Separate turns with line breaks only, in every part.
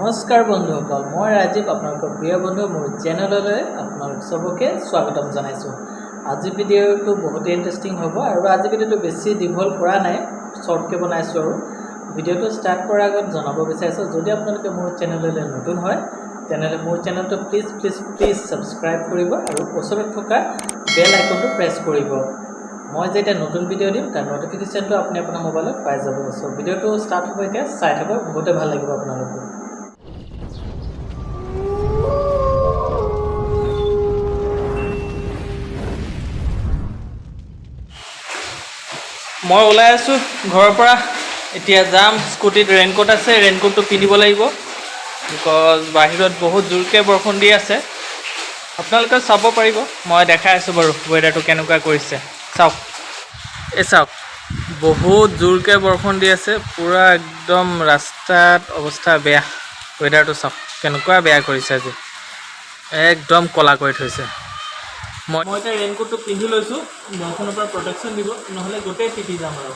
নমস্কাৰ বন্ধুসকল, মই ৰাজীৱ, আপোনালোকৰ প্ৰিয় বন্ধু। মোৰ চেনেললৈ আপোনালোক সবকে স্বাগতম জনাইছোঁ। আজি ভিডিঅ'টো বহুতেই ইণ্টাৰেষ্টিং হ'ব আৰু আজি ভিডিঅ'টো বেছি দীঘল কৰা নাই, শ্বৰ্টকৈ বনাইছোঁ। আৰু ভিডিঅ'টো ষ্টাৰ্ট কৰাৰ আগত জনাব বিচাৰিছোঁ, যদি আপোনালোকে মোৰ চেনেললৈ নতুন হয় তেনেহ'লে মোৰ চেনেলটো প্লিজ ছাবস্ক্ৰাইব কৰিব আৰু ওচৰত থকা বেল আইকনটো প্ৰেছ কৰিব। মই যেতিয়া নতুন ভিডিঅ' দিম তাৰ নটিফিকেশ্যনটো আপুনি আপোনাৰ মোবাইলত পাই যাব। চ' ভিডিঅ'টো ষ্টাৰ্ট হ'ব এতিয়া, চাই থাকক, বহুতেই ভাল লাগিব আপোনালোকৰ। মই ওলাই আছোঁ ঘৰৰ পৰা, এতিয়া যাম। স্কুটিত ৰেইনকোট আছে, ৰেইনকোটটো পিন্ধিব লাগিব, বিকজ বাহিৰত বহুত জোৰকৈ বৰষুণ দি আছে। আপোনালোকে চাব পাৰিব, মই দেখাই আছোঁ বাৰু ৱেডাৰটো কেনেকুৱা কৰিছে। চাওক, এই চাওক, বহুত জোৰকৈ বৰষুণ দি আছে, পূৰা একদম ৰাস্তাত অৱস্থা বেয়া। ৱেডাৰটো চাওক কেনেকুৱা বেয়া কৰিছে, আজি একদম ক'লা কৰি থৈছে। মই এতিয়া ৰেইনকোটটো পিন্ধি লৈছোঁ, বৰষুণৰ পৰা প্ৰটেকশ্যন দিব, নহ'লে গোটেই তিতি যাম। আৰু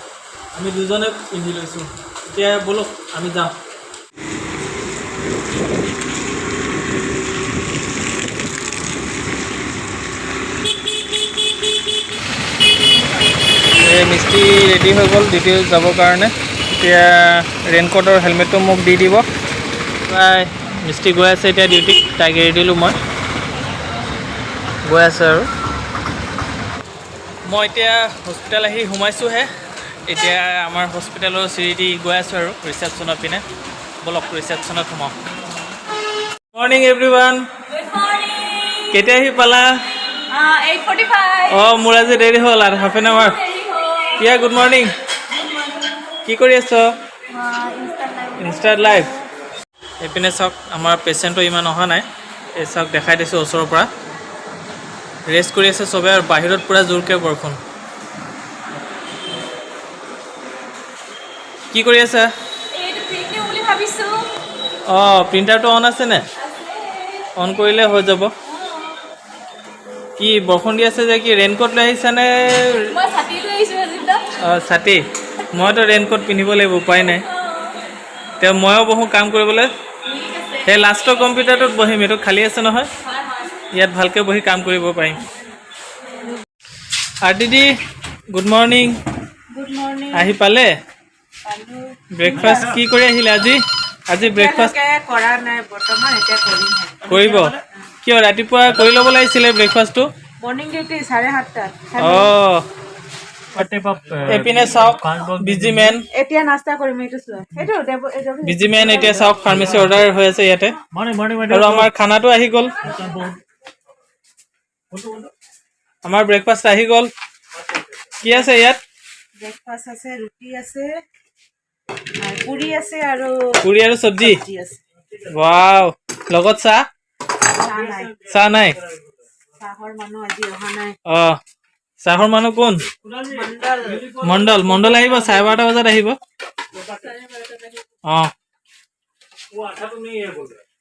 আমি দুজনে পিন্ধি লৈছোঁ। এতিয়া ব'লক আমি যাওঁ। এই মিস্ত্ৰী ৰেডি হৈ গ'ল ডিউটি যাবৰ কাৰণে। এতিয়া ৰেইনকোট আৰু হেলমেটটো মোক দি দিব। প্ৰায় মিস্ত্ৰী গৈ আছে এতিয়া ডিউটিত, তাইক এৰি দিলোঁ, মই গৈ আছে। আৰু মই এতিয়া হস্পিটেল আহি সোমাইছোঁহে। এতিয়া আমাৰ হস্পিটেলৰ চিৰিটি গৈ আছোঁ আৰু ৰিচেপশ্যনৰ পিনে। ব'লক ৰিচেপশ্যনত সোমাওঁ। Morning everyone. কেতিয়া আহি পালা?
8:45.
অঁ, মোৰ আজি দেৰি হ'ল আৰু হাফ এন আৱাৰ। পিয়া, গুড মৰ্ণিং। কি কৰি আছ? ইনষ্টাত লাইভ। এইপিনে চাওক, আমাৰ পেচেণ্টটো ইমান অহা নাই। এই চাওক, দেখাই দিছোঁ ওচৰৰ পৰা। ৰেষ্ট কৰি আছে চবে, আৰু বাহিৰত পূৰা জোৰকৈ বৰষুণ। কি কৰি আছা? অঁ, প্ৰিণ্টাৰটো অন আছেনে? অন কৰিলে হৈ যাব। কি বৰষুণ দি আছে যে, কি ৰেইনকোট লৈ আহিছানে? অঁ, ছাতি। মইতো ৰেইনকোট পিন্ধিব লাগিব, উপায় নাই। এতিয়া ময়ো বহোঁ কাম কৰিবলৈ। সেই লাষ্টৰ কম্পিউটাৰটোত বহিম, এইটো খালী আছে নহয়, ইয়াত ভালকৈ বহি কাম কৰিব পাৰিম। Aditi, good morning. আহি পালে? ব্ৰেকফাষ্ট কি কৰি আহিলে আজি? আজি ব্ৰেকফাষ্ট
কৰা নাই বৰ্তমান, এতিয়া কৰিম।
কৰিব? কিয় ৰাতিপুৱা কৰি ল'ব লাগিছিলে ব্ৰেকফাষ্টটো?
Morning duty 7:30।
অঁ, এইপিনে চাওক, বিজি মেন।
এতিয়া নাস্তা কৰিম, এইটো চোৱা।
বিজি মেন এতিয়া চাওক, ফাৰ্মাচী অৰ্ডাৰ হৈ আছে ইয়াতে। আৰু আমাৰ খানাটো আহি গ'ল, আমাৰ ব্ৰেকফাষ্ট আহি গ'ল। কি আছে ইয়াত?
ব্ৰেকফাষ্ট আছে, ৰুটি আছে, পুৰি আছে, আৰু
পুৰি আৰু চব্জি
আছে।
ৱাও, লগত চাহ? চাহ নাই?
চাহৰ মানুহ আজি অহা নাই।
অঁ, চাহৰ মানুহ কোন? মণ্ডল আহিব, 12:30 বজাত আহিব। অঁ,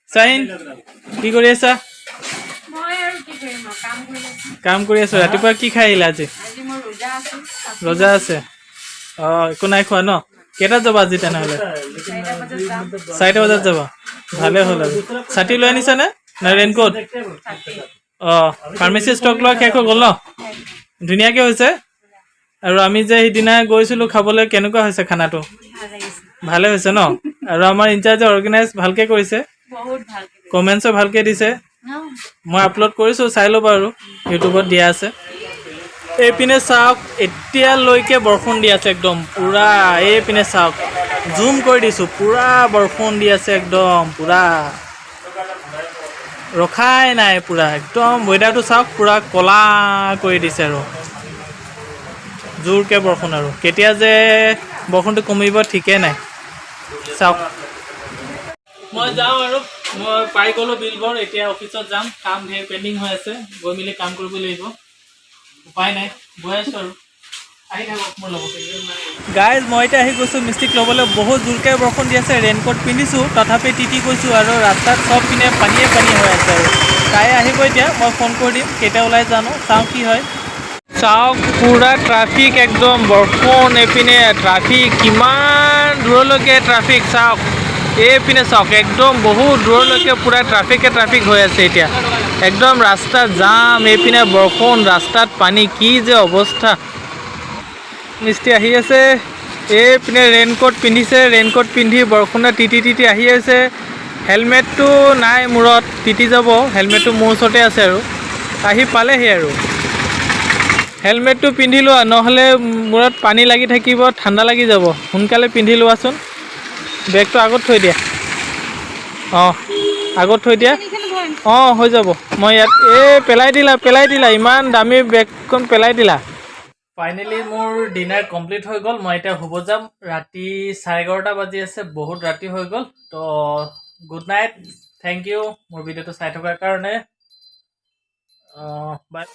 চাহিন কি কৰি আছা? কাম কৰি আছো। ৰাতিপুৱা কি খাই আহিলা আজি? ৰোজা আছে। অঁ, একো নাই খোৱা ন? কেইটাত যাবা আজি তেনেহ'লে? 4টা বজাত যাবা? ভালে হ'ল। আৰু ছাতি লৈ আনিছানে নে ৰেইনকোট? অঁ, ফাৰ্মাচী ষ্টক লোৱা শেষ হৈ গ'ল ন? ধুনীয়াকৈ হৈছে। আৰু আমি যে সিদিনা গৈছিলোঁ খাবলৈ, কেনেকুৱা হৈছে খানাটো? ভালে হৈছে ন? আৰু আমাৰ ইনচাৰ্জে অৰ্গেনাইজ ভালকৈ কৰিছে, কমেণ্টছো ভালকৈ দিছে। মই আপলোড কৰিছোঁ, চাই ল'বা, আৰু ইউটিউবত দিয়া আছে। এইপিনে চাওক, এতিয়ালৈকে বৰষুণ দি আছে একদম পূৰা। এইপিনে চাওক, জুম কৰি দিছোঁ, পূৰা বৰষুণ দি আছে একদম পূৰা, ৰখাই নাই পূৰা। একদম ৱেডাৰটো চাওক, পূৰা ক'লা কৰি দিছে আৰু জোৰকৈ বৰষুণ। আৰু কেতিয়া যে বৰষুণটো কমিব ঠিকেই নাই। চাওক, মই যাওঁ আৰু মই পাই গ'লোঁ বিলবোৰ। এতিয়া অফিচত যাম, কাম ধেৰ পেণ্ডিং হৈ আছে, গৈ মেলি কাম কৰিব লাগিব, উপায় নাই। গৈ আছোঁ আৰু আহি থাকক মোৰ লগত। গাইজ, মই এতিয়া আহি গৈছোঁ মিষ্টিক ল'বলৈ। বহুত জোৰকৈ বৰষুণ দি আছে, ৰেইনকোট পিন্ধিছোঁ, তথাপি তিতি গৈছোঁ, আৰু ৰাস্তাত চব পিনে পানীয়ে হৈ আছে। আৰু তাই আহিব এতিয়া, মই ফোন কৰি দিম কেতিয়া ওলাই জানো, চাওঁ কি হয়। চাওক, পূৰা ট্ৰাফিক একদম, বৰষুণ। এইপিনে ট্ৰাফিক কিমান দূৰলৈকে ট্ৰাফিক চাওক, এইপিনে চাওক একদম বহুত দূৰলৈকে পূৰা ট্ৰাফিক হৈ আছে এতিয়া একদম ৰাস্তা জাম এইপিনে বৰষুণ ৰাস্তাত পানী কি যে অৱস্থা মিস্ত্ৰী আহি আছে এইপিনে ৰেইনকোট পিন্ধিছে ৰেইনকোট পিন্ধি বৰষুণে তিতি আহি আছে হেলমেটটো নাই মূৰত তিতি যাব হেলমেটটো মোৰ ওচৰতে আছে আৰু আহি পালেহি আৰু হেলমেটটো পিন্ধি লোৱা নহ'লে মূৰত পানী লাগি থাকিব ঠাণ্ডা লাগি যাব সোনকালে পিন্ধি লোৱাচোন বেগটো আগত থৈ দিয়া অঁ আগত থৈ দিয়া অঁ হৈ যাব মই ইয়াত পেলাই দিলা ইমান দামী বেগখন পেলাই দিলা ফাইনেলি মোৰ ডিনাৰ কমপ্লিট হৈ গ'ল মই এতিয়া শুব যাম ৰাতি 11:30 বাজি আছে বহুত ৰাতি হৈ গ'ল তো গুড নাইট থেংক ইউ মোৰ ভিডিঅ'টো চাই থকাৰ কাৰণে বাই